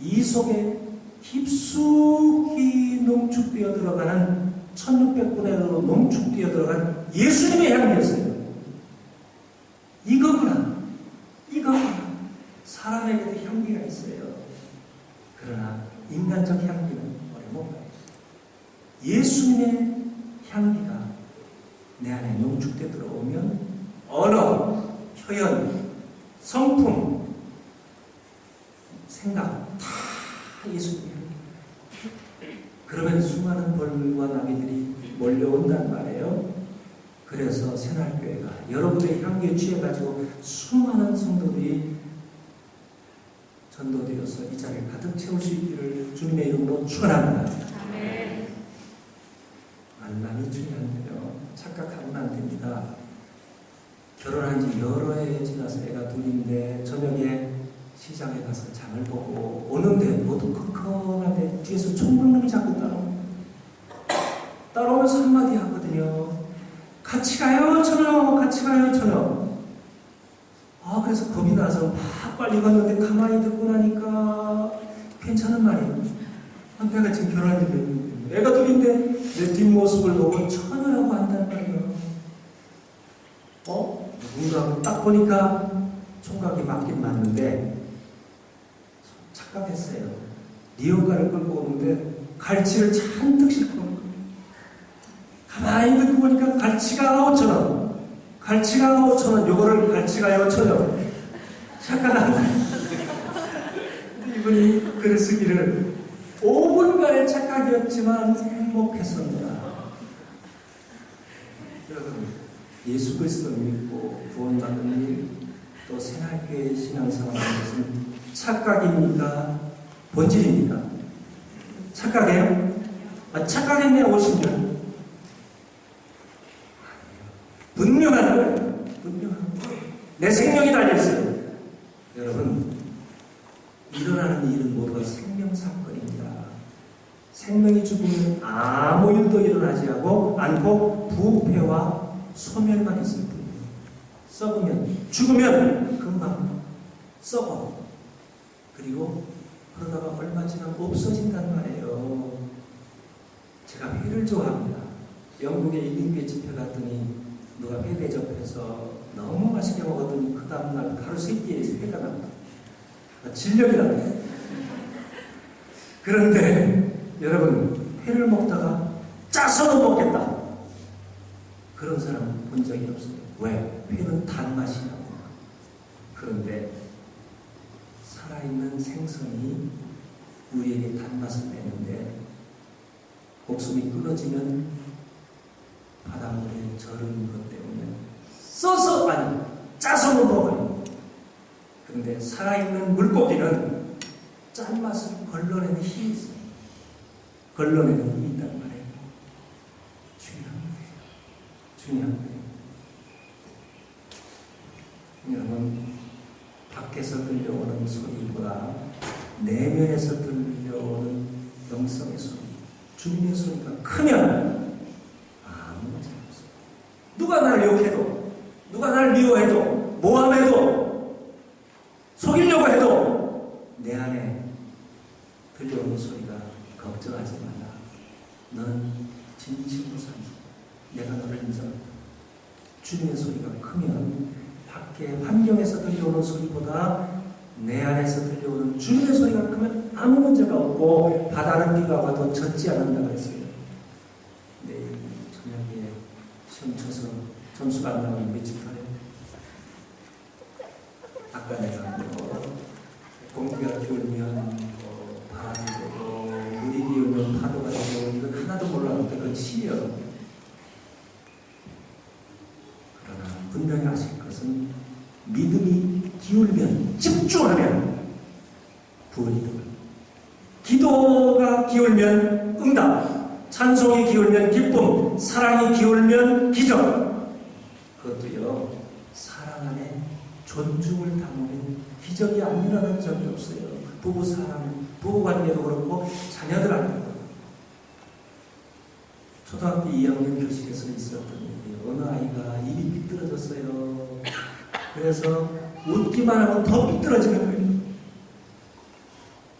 이 속에 깊숙이 농축되어 들어가는 1600분의 농축되어 들어간 예수님의 향기였어요. 이거구나. 사람에게도 향기가 있어요. 그러나 인간적 향기는 어려운가요? 예수님의 향기가 내 안에 농축되어 들어오면 언어, 표현, 성품, 생각 다 예수님의 향기. 그러면 수많은 벌과 나비들이 몰려온단 말이에요. 그래서 새날교회가 여러분의 향기에 취해가지고 수많은 성도들이 전도되어서 이 자리를 가득 채울 수 있기를 주님의 이름으로 축원합니다. 아멘. 만남이 중요한데요. 착각하면 안 됩니다. 결혼한 지 여러 해 지나서 애가 둘인데 저녁에 시장에 가서 장을 보고 오는데 모두 컴컴한데 뒤에서 총각놈이 자꾸 따라오면서 한마디 하거든요. 같이 가요 처녀, 같이 가요 처녀. 그래서 겁이 나서 막 빨리 갔는데 가만히 듣고 나니까 괜찮은 말이에요. 내가 지금 결혼한 지 몇 년, 애가 둘인데 내 뒷모습을 보고 처녀라고 한단 말이에요. 누군가 딱 보니까 총각이 맞긴 맞는데 착각했어요. 리어카를 끌고 오는데 갈치를 잔뜩 싣고 오는 거예요. 가만히 듣고 보니까 갈치가 5,000원. 갈치가 5,000원, 요거를 갈치가요, 5,000원. 착각한 거예요. 이분이 글을 쓰기를 5분간의 착각이었지만 행복했습니다. 여러분, 예수 그리스도를 믿고 구원받는 일, 또 새날교회 신앙생활하는 것은 착각입니까? 본질입니까? 착각이에요? 착각했네, 50년. 분명한 거예요. 분명한 거예요. 내 생명이 달려있어요. 여러분, 일어나는 일은 모두가 생명사건입니다. 생명이 죽으면 아무 일도 일어나지 않고 부패와 소멸만 있을 뿐이에요. 썩으면, 죽으면 금방 썩어. 그리고 그러다가 얼마 지나면 없어진단 말이에요. 제가 회를 좋아합니다. 영국에 1인교회 집회 갔더니 누가 회 대접해서 너무 맛있게 먹었더니 그 다음날 하루 세 끼에 회가 납니다. 진력이 납니다. 그런데 여러분, 회를 먹다가 짜서도 먹겠다. 그런 사람 본 적이 없어요. 왜? 회는 단맛이 나구나. 그런데 살아있는 생선이 우리에게 단맛을 내는데 목숨이 끊어지면 바닷물에 절은 것 때문에 짜서 못 먹어요. 그런데 살아있는 물고기는 짠맛을 걸러내는 힘이 있어요. 걸러내는 힘이 있단 말이에요. 중요한 거예요. 여러분, 밖에서 들려오는 소리보다 내면에서 들려오는 영성의 소리, 주님의 소리가 크면 아무 문제 없어요. 누가 날 욕해도, 누가 날 미워해도, 모함해도, 속이려고 해도 내 안에 들려오는 소리가 걱정하지 마라. 너는 진심으로 산다. 내가 너를 인정한다. 주님의 소리가 크면 밖에 환경에서 들려오는 소리보다 내 안에서 들려오는 주님의 소리가 크면 아무 문제가 없고 바다는 비가 와도 젖지 않는다 그랬어요. 내일 저녁에 시험 쳐서 점수가 안 나오면 며칠 전에 아까 내가 공기가 기울면 바람이 되고 물이 기울면 파도가 되고 이건 하나도 몰랐는데 그건 시여. 그러나 분명히 아실 것은 믿음이 기울면, 집중하면 구원이 됩니다. 기도가 기울면 응답, 찬송이 기울면 기쁨, 사랑이 기울면 기적. 그것도요, 사랑 안에 존중을 담으면 기적이 안 일어난 적이 없어요. 부부사랑, 부부관계도 그렇고 자녀들 안에도. 초등학교 2학년 교실에서 있었던 일이에요. 어느 아이가 입이 삐뚤어졌어요. 그래서 웃기만 하면 더 삐뚤어지는 거예요.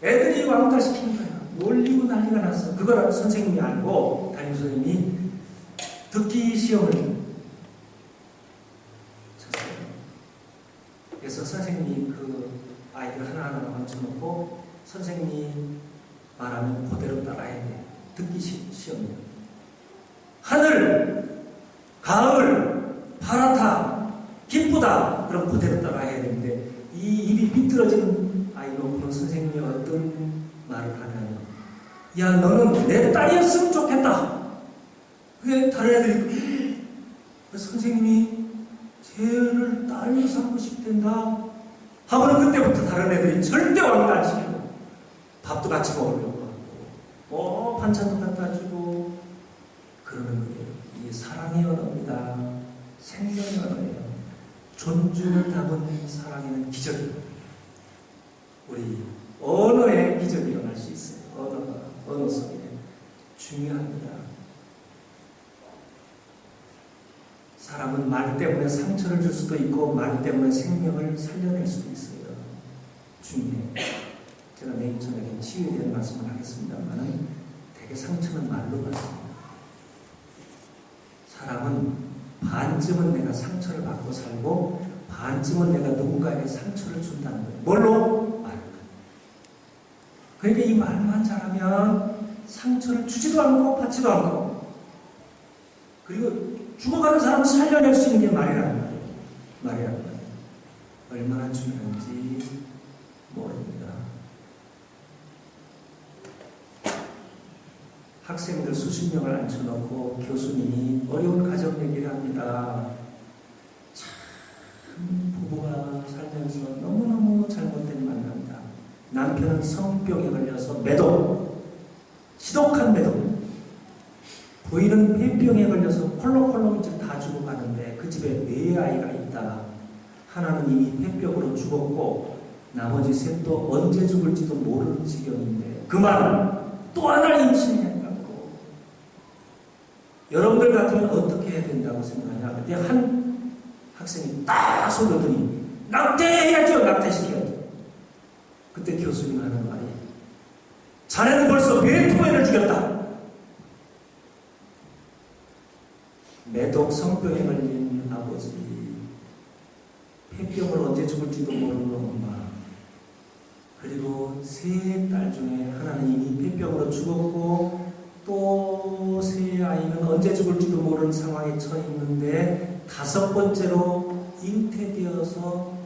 애들이 왕따시키는 거야. 놀리고 난리가 났어. 그걸 선생님이 알고 담임선생님이 듣기 시험을 쳤어요. 그래서 선생님이 그 아이들 하나하나 앉혀놓고 선생님이 말하면 그대로 따라야 돼. 듣기 시험이에요. 하늘, 가을, 파랗다, 기쁘다. 그럼 그대로 따라야 되는데 이 입이 비뚤어진 아이 놓고는 선생님이 어떤 말을 하냐면 야 너는 내 딸이었으면 좋겠다. 그게 다른 애들이 선생님이 쟤를 딸로 삼고 싶댄다 하고는 그때부터 다른 애들이 절대 왕따 안 시키고 밥도 같이 먹으려고 하고 반찬도 갖다 주고 그러는 거예요. 이게 사랑의 언어입니다. 생명의 언어예요. 존중을 담은 사랑에는 기적이 우리 언어에 기적이 일어날 수 있어요. 언어 속에 중요합니다. 사람은 말 때문에 상처를 줄 수도 있고 말 때문에 생명을 살려낼 수도 있어요. 중요해요. 제가 내일 저녁에 치유에 대한 말씀을 하겠습니다만 되게 상처는 말로 받습니다. 사람은 반쯤은 내가 상처를 받고 살고 반쯤은 내가 누군가에게 상처를 준다는 거예요. 뭘로? 말로. 그러니까 이 말만 잘하면 상처를 주지도 않고 받지도 않고 그리고 죽어가는 사람을 살려낼 수 있는 게 말이라는 거예요. 말이라는 거예요. 얼마나 중요한지 모릅니다. 학생들 수십 명을 앉혀놓고 교수님이 어려운 가정 얘기를 합니다. 참 부부가 살면서 너무너무 잘못된 만남이다. 남편은 성병에 걸려서 매독, 지독한 매독. 부인은 폐병에 걸려서 콜록콜록 이제 다 죽어가는데 그 집에 4아이가 있다. 하나는 이미 폐병으로 죽었고 나머지 셋도 언제 죽을지도 모르는 지경인데 그 말은 또 하나 임신했다고. 여러분들 같으면 어떻게 해야 된다고 생각하냐. 그때 한 학생이 딱 쏘더니 낙태해야죠. 낙태시켜야죠. 그때 교수님 하는 말이 자네는 벌써 베토벤을 죽였다. 매독 성병에 걸린 아버지, 폐병을 언제 죽을지도 모르는 엄마, 그리고 3딸 중에 하나는 이미 폐병으로 죽었고 또 3아이는 언제 죽을지도 모르는 상황에 처해 있는데 5번째로 잉태되어서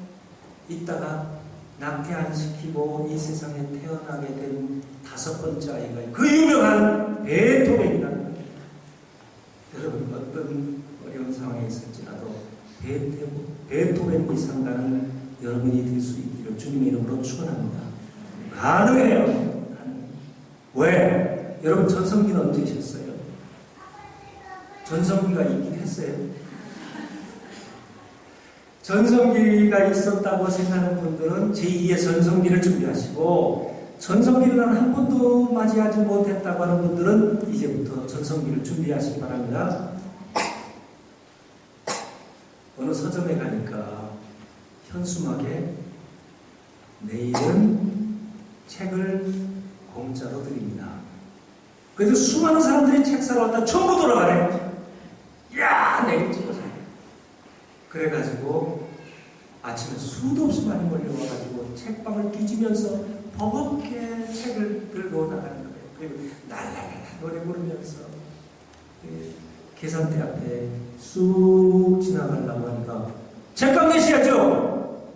있다가 낙태 안 시키고 이 세상에 태어나게 된 5번째 아이가 그 유명한 베토벤이라는 거예요. 여러분 어떤 어려운 상황에 있을지라도 베토벤 이상가는 여러분이 될 수 있기를 주님의 이름으로 축원합니다. 가능해요. 왜? 여러분 전성기는 언제 있었어요? 전성기가 있긴 했어요. 전성기가 있었다고 생각하는 분들은 제2의 전성기를 준비하시고 전성기를 한 번도 맞이하지 못했다고 하는 분들은 이제부터 전성기를 준비하시기 바랍니다. 어느 서점에 가니까 현수막에 내일은 책을 공짜로 드립니다. 그래서 수많은 사람들이 책 사러 왔다 전부 돌아가네. 야, 내일 찍어 사요. 그래가지고 아침에 수도 없이 많이 몰려와가지고 책방을 뒤지면서 버겁게 책을 들고 나가는 거예요. 그리고 날라랄라 노래 부르면서 계산대 앞에 쑥 지나가려고 하니까 책방 내셔야죠.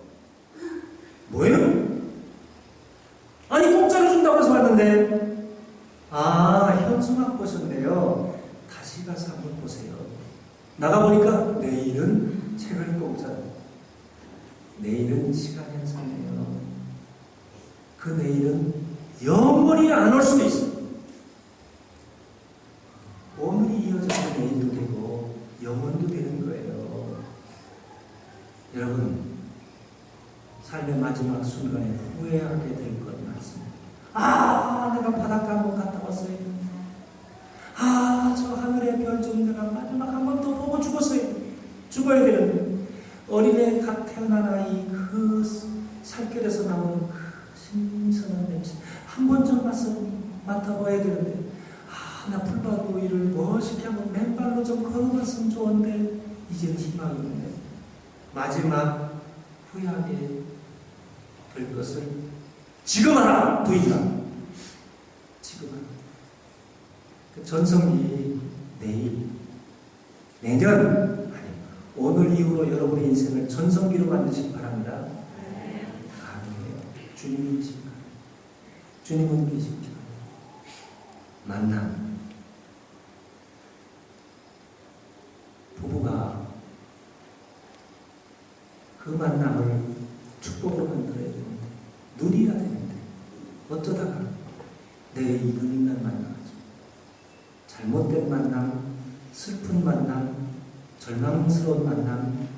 뭐예요? 아니 공짜로 준다고 해서 왔는데 현수막 보셨네요. 다시 가서 한번 보세요. 나가보니까 내일은 책을 공짜로. 내일은 시간 현상이에요. 그 내일은 영원히 안 올 수도 있어요. 오늘이 이어져서 내일도 되고 영원도 되는 거예요. 여러분 삶의 마지막 순간에 후회하게 될 것 같습니다. 내가 바닷가 한번 갔다 왔어야 했는데 저 하늘의 별 좀 내가 마지막 한 번 더 보고 죽어야 되는데 어린애 갓 태어난 아이 그 살결에서 나오는 그 신선한 냄새 한 번 좀 맡아봐야 되는데, 나 풀밭 일을 멋있게 한번 맨발로 좀 걸어봤으면 좋은데, 이제는 희망이 없네. 마지막 후회하게 될 것을 지금 하라! 부인이다. 지금 하라. 그 전성기 내일, 내년, 아니, 오늘 이후로 여러분의 인생을 전성기로 만드시기 바랍니다. 아니에요. 주님이 계십니다. 주님은 계십니다. 만남. 부부가 그 만남을 축복으로 만들어야 되는데, 누려야 되는데, 어쩌다가 내 이런 날 만나죠. 잘못된 만남, 슬픈 만남, 절망스러운 만남,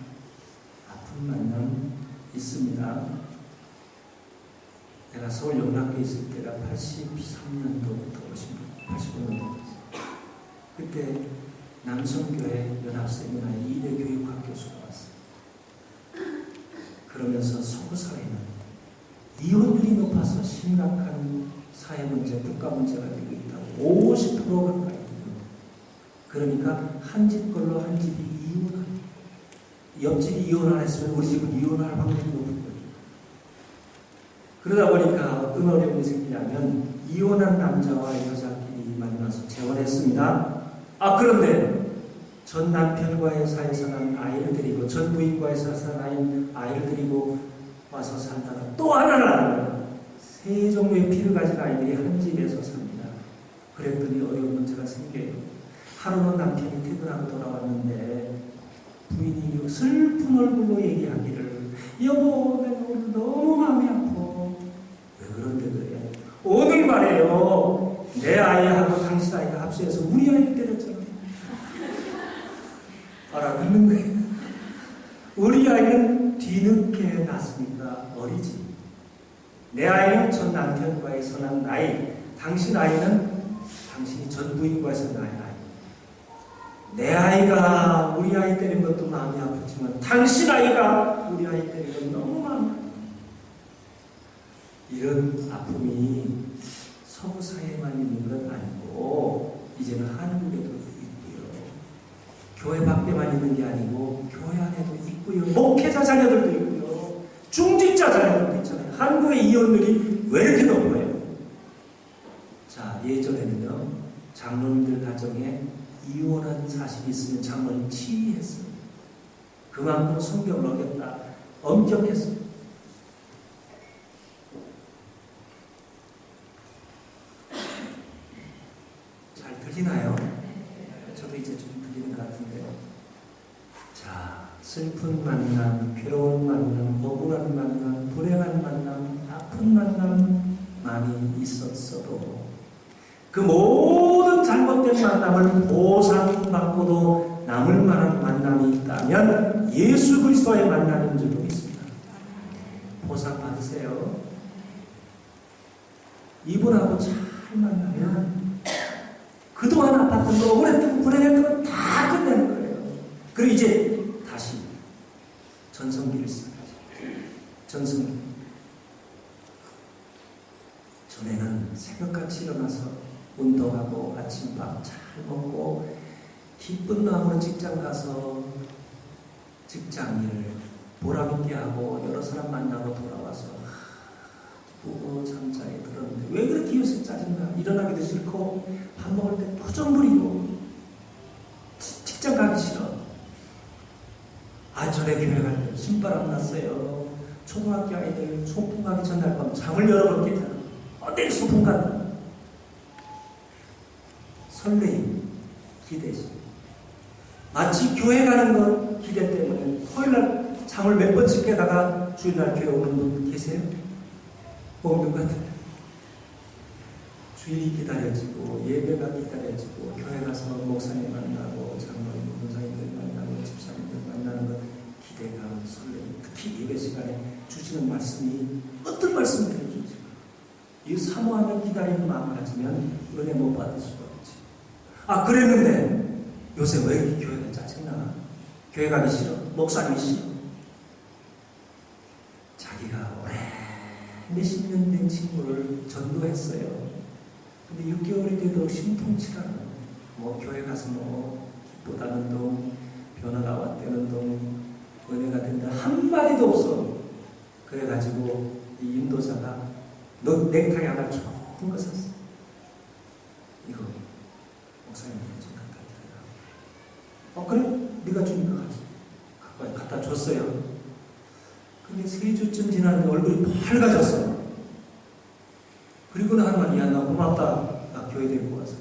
아픈 만남 있습니다. 내가 서울 영락교에 있을 때가 83년도부터 85년도였어요. 그때 남성교회 연합세미나에 이대교육학 교수가 왔어요. 그러면서 서구 사회는 이혼율이 높아서 심각한 사회 문제, 국가 문제가 되고 있다고 50% 가까이 돼요. 그러니까 한 집 걸로 한 집이 이혼하고, 옆집이 이혼 안 했으면 우리 집은 이혼할 확률이 높은 거예요. 그러다 보니까 어떤 어려움이 생기냐면 이혼한 남자와 여자끼리 만나서 재혼했습니다. 그런데 전 남편과의 사이에서 난 아이를 데리고, 전 부인과의 사이에서 난 아이를 데리고 와서 살다가 또 하나는 세 종류의 피를 가진 아이들이 한 집에서 삽니다. 그랬더니 어려운 문제가 생겨요. 하루는 남편이 퇴근하고 돌아왔는데 부인이 슬픈 얼굴로 얘기하기를, 여보, 내가 오늘 너무 마음이 아파. 왜 그런데 그래? 오늘 말이에요, 내 아이하고 당신 아이가 합수해서 우리 아이를 때렸잖아. 알아듣는 거예요. 우리 아이는 뒤늦게 낳았으니까 어리지. 내 아이는 전 남편과의 선한 나이, 당신 아이는 당신이 전 부인과의 선한 나이. 내 아이가 우리 아이 때린 것도 마음이 아프지만 당신 아이가 우리 아이 때린 건 너무 마음이 아프다. 이런 아픔이 서구 사회만 있는 건 아니고 이제는 한국에도 있고요. 교회 밖에만 있는 게 아니고 교회 안에도 있고요. 목회자 자녀들도 있고요. 중직자 자녀들도 있잖아요. 한국의 이혼율이 왜 이렇게 높아요? 자, 예전에는요, 장로님들 가정에 이혼한 사실이 있으면 장로님 치의했어요. 그만큼 성경을 어겼다. 엄격했어요. 잘 들리나요? 저도 이제 좀 들리는 것 같은데요. 자, 슬픈 만남, 괴로운 만남, 억울한 만남, 불행한 만남, 아픈 만남 많이 있었어도 그 모든 잘못된 만남을 보상받고도 남을 만한 만남이 있다면 예수 그리스도의 만남인 줄 믿습니다. 보상받으세요. 이분하고 잘 만나면 그동안 아팠던 거, 오랫동안 불행했던 거 다 끝내는 거예요. 그리고 이제 다시 전성기를 시작하죠. 전성기. 전에는 새벽같이 일어나서 운동하고 아침밥 잘 먹고 기쁜 마음으로 직장 가서 직장일을 보람있게 하고 여러 사람 만나고 돌아와서 부부 잠자리에 들었는데 왜 그렇게 요새 짜증나? 일어나기도 싫고 밥 먹을 때 표정 부리고 직장 가기 싫어. 전에 교회 갈 때 신바람 났어요. 초등학교 아이들 소풍 가기 전날 밤 잠을 여러 번 깨잖아. 내일 소풍 간다. 설레임, 기대지. 마치 교회 가는 건 기대 때문에 토요일날 잠을 몇 번씩 깨다가 주일날 교회 오는 분 계세요? 없는 것 같은데. 주일이 기다려지고 예배가 기다려지고 교회 가서 목사님 만나고 장로님, 권사님들 만나고 집사님들 만나는 것 기대감, 설레임. 특히 예배 시간에 주시는 말씀이 어떤 말씀을 해주지? 이 사모하는 기다리는 마음 가지면 은혜 못 받을 수가 없지. 그랬는데 요새 왜 이렇게 교회가 짜증나? 교회 가기 싫어? 목사님이 싫어? 자기가 오래 몇십 년 된 친구를 전도했어요. 근데 6개월이 되도록 심통치가 않아요. 뭐 교회 가서 뭐 기쁘다는 둥, 변화가 왔다는 둥, 은혜가 된다 한마디도 없어. 그래가지고 이 인도자가 너 넥타이 하나 좋은 거 샀어. 이거 목사님한테 좀 갖다 드려라. 그래? 네가 주니까 갖다 줬어요. 근데 3주쯤 지났는데 얼굴이 밝아졌어. 그리고 하는 말, 야, 나 고맙다. 나 교회 데리고 와서.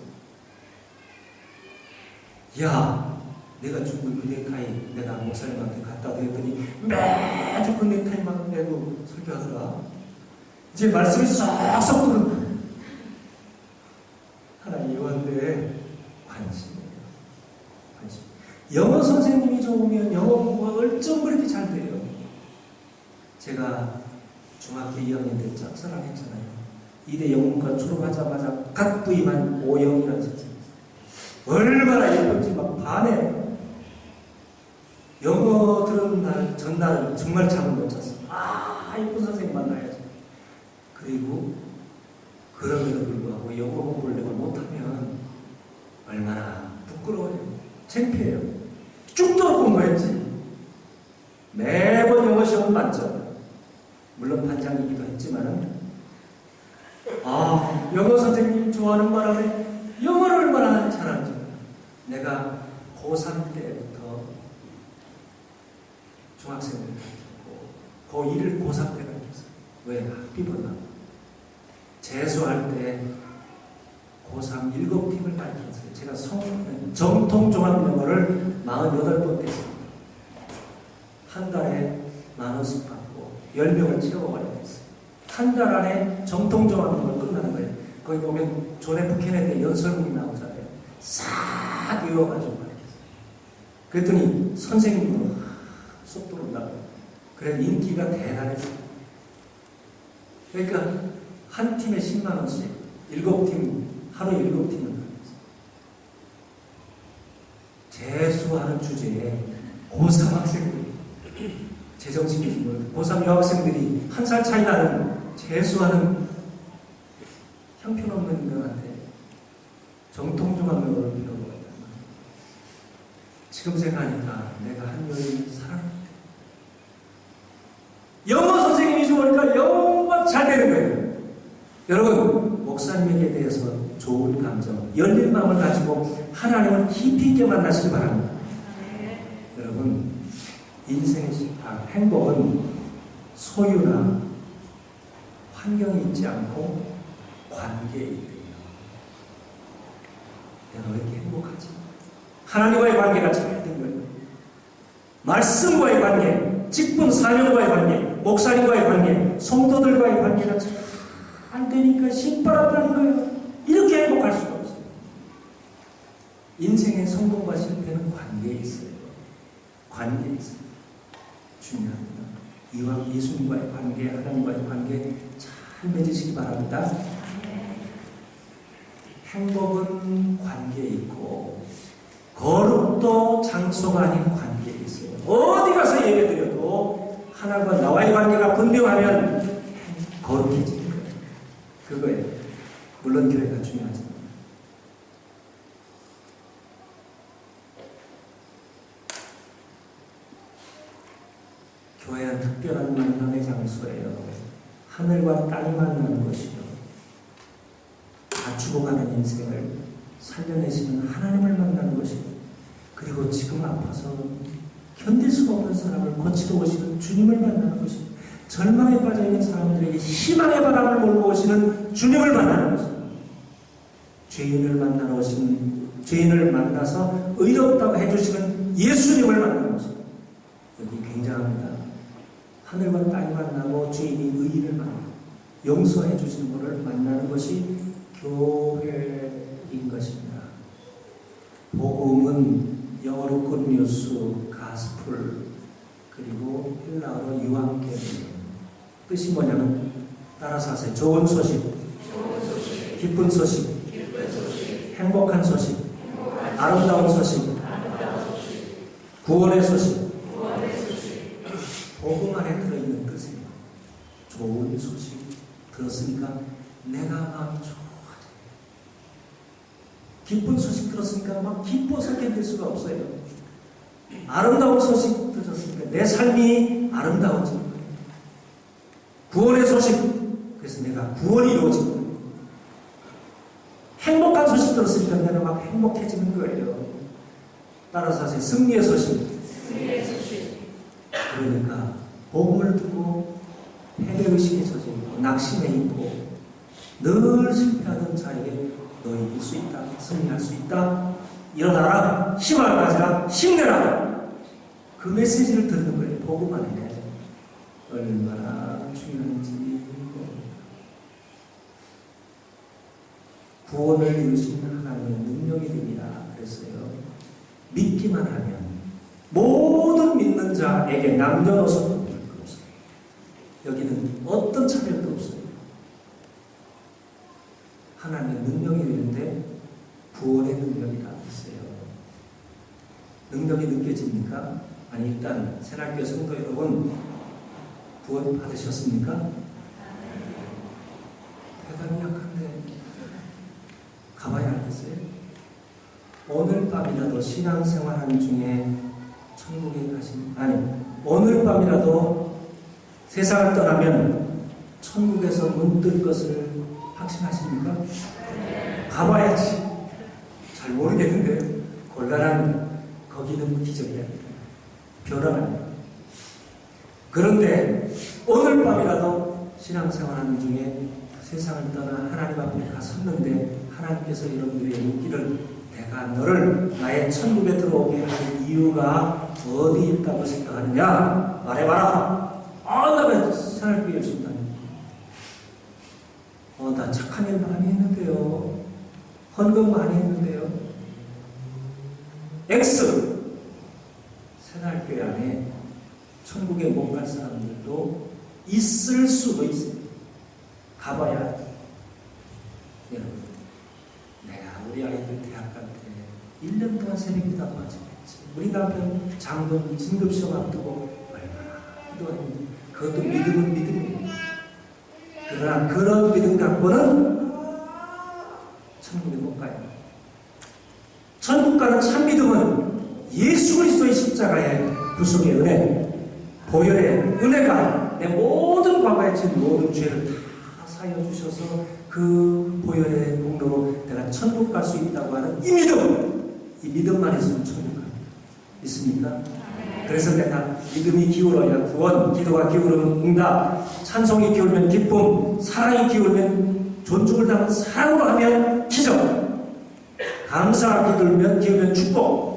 야, 내가 준 그 넥타이 내가 목사님한테 갖다 드렸더니 매주 그 넥타이만 내고 설교하더라. 이제 말씀이 쏙쏙 들은 거야. 하나님 요한데 관심이에요. 관심. 영어 선생님이 좋으면 영어 공부가 얼쩡 잘 돼요. 제가 중학교 2학년 때 짝사랑했잖아요. 이대 영문과 졸업하자마자 갓 부임한 오영이라는 선생님. 얼마나 예쁜지 막 반해. 영어 들은 날 전날은 정말 잠을 못 잤어. 이쁜 선생님 만나야지. 그리고 그럼에도 불구하고 영어 공부를 내가 못하면 얼마나 부끄러워요. 창피해요. 쭉쭉 공부했지. 매번 영어 시험 만점. 물론 반장이기도 했지만은 영어 선생님 좋아하는 바람에 영어를 얼마나 잘하는지. 내가 고3 때부터 중학생을 가르쳤고 고1을 고3 때 가르쳤어요. 왜? 학비번호. 재수할 때 고3 7팀을 가르쳤어요. 제가 정통 종합영어를 48번 뗐습니다. 한 달에 10,000원씩 받고 10명을 채워가려고 했어요. 한 달 안에 정통 종합영어가 끝나는 거예요. 거기 보면 존 F 케네디 연설문이 나오잖아요. 싹 외워가지고 가르쳤어요. 그랬더니 선생님도 속도로 온다고. 그래 인기가 대단했어요. 그러니까 한 팀에 100,000원씩 7팀 하루에 7팀을 가르쳤어요. 재수하는 주제에 고3 학생들 제정신이 지금 고3 여학생들이 1살 차이 나는 재수하는 형편없는 인간한테 정통종합영어를 배우고 있단 말이에요. 지금 생각하니까 내가 한 여인을 사랑했대. 영어 선생님이 좋으니까 영어가 잘 되는 거예요. 여러분, 목사님에게 대해서 좋은 감정, 열린 마음을 가지고 하나님을 깊이 있게 만나시기 바랍니다. 여러분, 인생의 행복은 소유나 환경이 있지 않고 관계에 있대요. 내가 왜 이렇게 행복하지? 하나님과의 관계가 잘 된 거예요. 말씀과의 관계, 직분 사명과의 관계, 목사님과의 관계, 성도들과의 관계가 잘 안 되니까 신바람나는 거예요. 이렇게 행복할 수가 없어요. 인생의 성공과 실패는 관계에 있어요. 관계에 있어요. 중요합니다. 이와 예수님과의 관계, 하나님과의 관계 잘 맺으시기 바랍니다. 행복은 관계에 있고 거룩도 장소가 아닌 관계에 있어요. 어디 가서 예배드려도 하나님과 나와의 관계가 분명하면 거룩해지는 거예요. 그거예요. 물론 교회가 중요하지만. 교회는 특별한 만남의 장소예요. 하늘과 땅이 만나는 것이요. 다 죽어가는 인생을 살려내시는 하나님을 만나는 것이요. 그리고 지금 아파서 견딜 수가 없는 사람을 고치러 오시는 주님을 만나는 것이요. 절망에 빠져있는 사람들에게 희망의 바람을 몰고 오시는 주님을 만나는 것이요. 죄인을 만나서 의롭다고 해주시는 예수님을 만나는 것이요. 여기 굉장합니다. 하늘과 땅이 만나고 죄인이 의인을 만나고 용서해 주시는 분을 만나는 것이 교회인 것입니다. 복음은 영어로 굿뉴스, 가스풀, 그리고 헬라어로 유앙겔리온. 뜻이 뭐냐면 따라서 하세요. 좋은 소식, 기쁜 소식, 행복한 소식, 아름다운 소식, 구원의 소식. 복음 안에 들어있는 뜻이에요. 좋은 소식, 들었으니까 내가 마음이 좋아져. 기쁜 소식 들었으니까 막 기뻐서 견딜 수가 없어요. 아름다운 소식 들었으니까 내 삶이 아름다워지는 거예요. 구원의 소식, 그래서 내가 구원이 이루어지는 거예요. 행복한 소식 들었으니까 내가 막 행복해지는 거예요. 따라서 하세요. 승리의 소식. 그러니까 복음을 두고 패배의식에 젖어있고 낙심해 있고 늘 실패하던 자에게 너 이길 수 있다. 승리할 수 있다. 일어나라. 힘을 가져라. 힘내라. 그 메시지를 듣는 거예요. 복음 안에 얼마나 중요한지 모릅니다. 구원을 이루신 하나님의 능력이 됩니다. 그랬어요. 믿기만 하면 모든 믿는 자에게 남녀노소 없어요. 여기는 어떤 차별도 없어요. 하나님의 능력이 되는데 구원의 능력이라 했어요. 능력이 느껴집니까? 아니 일단 새날교회 성도 여러분 구원 받으셨습니까? 대단히 약한데 가봐야 알겠어요? 오늘 밤이라도 신앙생활하는 중에 천국에 오늘 밤이라도 세상을 떠나면 천국에서 문 뜰 것을 확신하십니까? 가봐야지. 잘 모르겠는데 곤란합니다. 거기는 기적이야. 변화합니다. 그런데 오늘 밤이라도 신앙생활하는 중에 세상을 떠나 하나님 앞에 가섰는데 하나님께서 여러분들에게 묻기를 내가 너를 나의 천국에 들어오게 할 이유가 어디 있다고 생각하느냐? 말해봐라. 나 새날교회 열심히 다니고 나 착한 일 많이 했는데요. 헌금 많이 했는데요. X 새날교회 안에 천국에 못 갈 사람들도 있을 수도 있습니다. 가봐야 여러분 내가 우리 아이들 대학 갈 때 1년 동안 새벽기도 빠지겠지. 우리 남편 장동 진급시험 앞두고 얼마나 기도했는데 그것도 믿음은 믿음이에요. 그러나 그런 믿음 갖고는 천국에 못 가요. 천국 가는 참 믿음은 예수 그리스도의 십자가의 구속의 은혜, 보혈의 은혜가 내 모든 과거에 진 모든 죄를 다 사여 주셔서 그 보혈의 공로로 내가 천국 갈 수 있다고 하는 이 믿음만 있으면 천국 갑니다. 있습니까? 그래서 내가 믿음이 기울어야 구원, 기도가 기울으면 응답, 찬송이 기울면 기쁨, 사랑이 기울면 존중을 당하는 사랑으로 하면 기적, 감사가 기울면 축복,